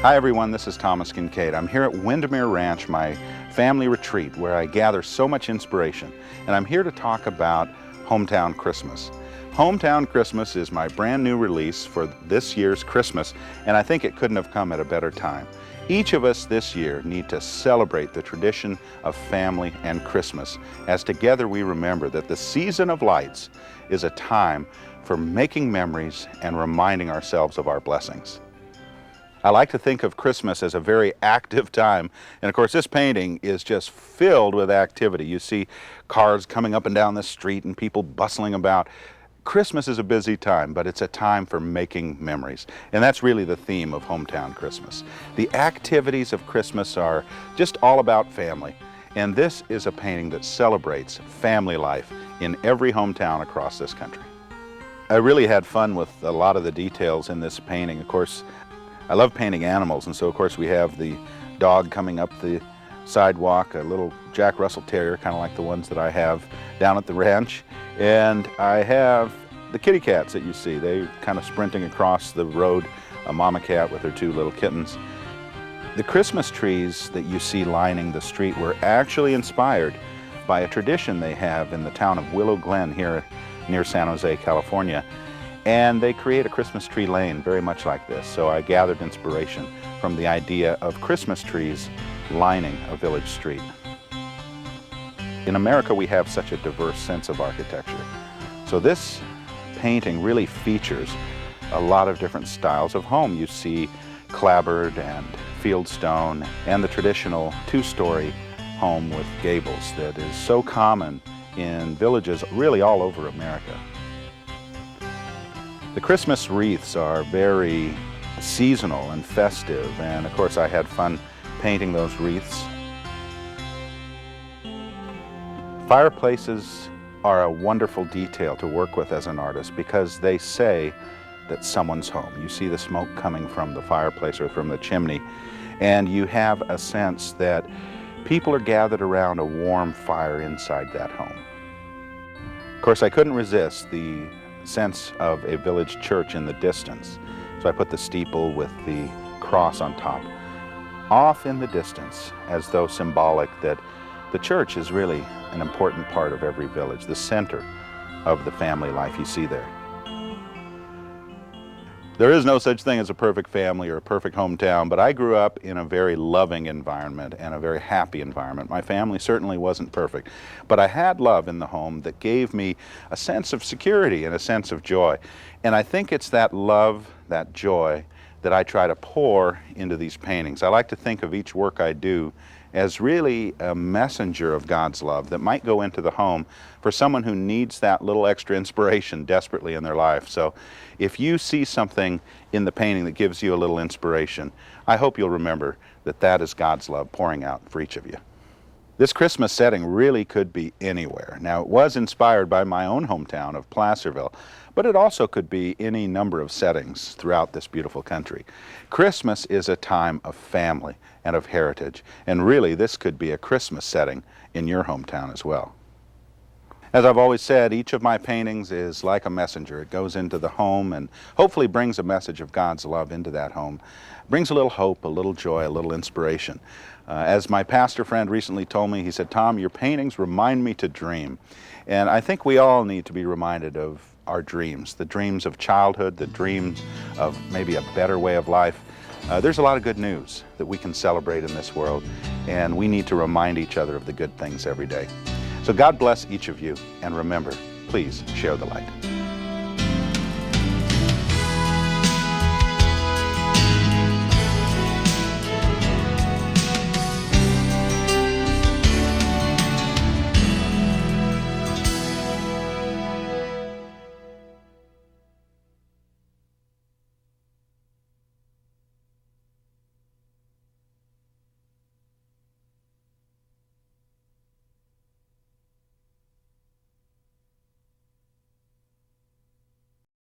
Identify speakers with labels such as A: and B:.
A: Hi everyone, this is Thomas Kinkade. I'm here at Windermere Ranch, my family retreat, where I gather so much inspiration. And I'm here to talk about Hometown Christmas. Hometown Christmas is my brand new release for this year's Christmas, and I think it couldn't have come at a better time. Each of us this year need to celebrate the tradition of family and Christmas, as together we remember that the season of lights is a time for making memories and reminding ourselves of our blessings. I like to think of Christmas as a very active time, and of course this painting is just filled with activity. You see cars coming up and down the street and people bustling about. Christmas is a busy time, but it's a time for making memories, and that's really the theme of Hometown Christmas. The activities of Christmas are just all about family, and this is a painting that celebrates family life in every hometown across this country. I really had fun with a lot of the details in this painting. Of course, I love painting animals, and so of course we have the dog coming up the sidewalk, a little Jack Russell Terrier, kind of like the ones that I have down at the ranch. And I have the kitty cats that you see. They're kind of sprinting across the road, a mama cat with her two little kittens. The Christmas trees that you see lining the street were actually inspired by a tradition they have in the town of Willow Glen here near San Jose, California. And they create a Christmas tree lane very much like this. So I gathered inspiration from the idea of Christmas trees lining a village street. In America, we have such a diverse sense of architecture. So this painting really features a lot of different styles of home. You see clapboard and fieldstone and the traditional two-story home with gables that is so common in villages really all over America. The Christmas wreaths are very seasonal and festive, and of course I had fun painting those wreaths. Fireplaces are a wonderful detail to work with as an artist because they say that someone's home. You see the smoke coming from the fireplace or from the chimney, and you have a sense that people are gathered around a warm fire inside that home. Of course, I couldn't resist the sense of a village church in the distance. So I put the steeple with the cross on top off in the distance, as though symbolic that the church is really an important part of every village, the center of the family life you see there. There is no such thing as a perfect family or a perfect hometown, but I grew up in a very loving environment and a very happy environment. My family certainly wasn't perfect, but I had love in the home that gave me a sense of security and a sense of joy. And I think it's that love, that joy, that I try to pour into these paintings. I like to think of each work I do as really a messenger of God's love that might go into the home for someone who needs that little extra inspiration desperately in their life. So if you see something in the painting that gives you a little inspiration, I hope you'll remember that that is God's love pouring out for each of you. This Christmas setting really could be anywhere. Now, it was inspired by my own hometown of Placerville, but it also could be any number of settings throughout this beautiful country. Christmas is a time of family and of heritage, and really this could be a Christmas setting in your hometown as well. As I've always said, each of my paintings is like a messenger. It goes into the home and hopefully brings a message of God's love into that home. Brings a little hope, a little joy, a little inspiration. As my pastor friend recently told me, he said, "Tom, your paintings remind me to dream." And I think we all need to be reminded of our dreams, the dreams of childhood, the dreams of maybe a better way of life. There's a lot of good news that we can celebrate in this world, and we need to remind each other of the good things every day. So God bless each of you, and remember, please share the light.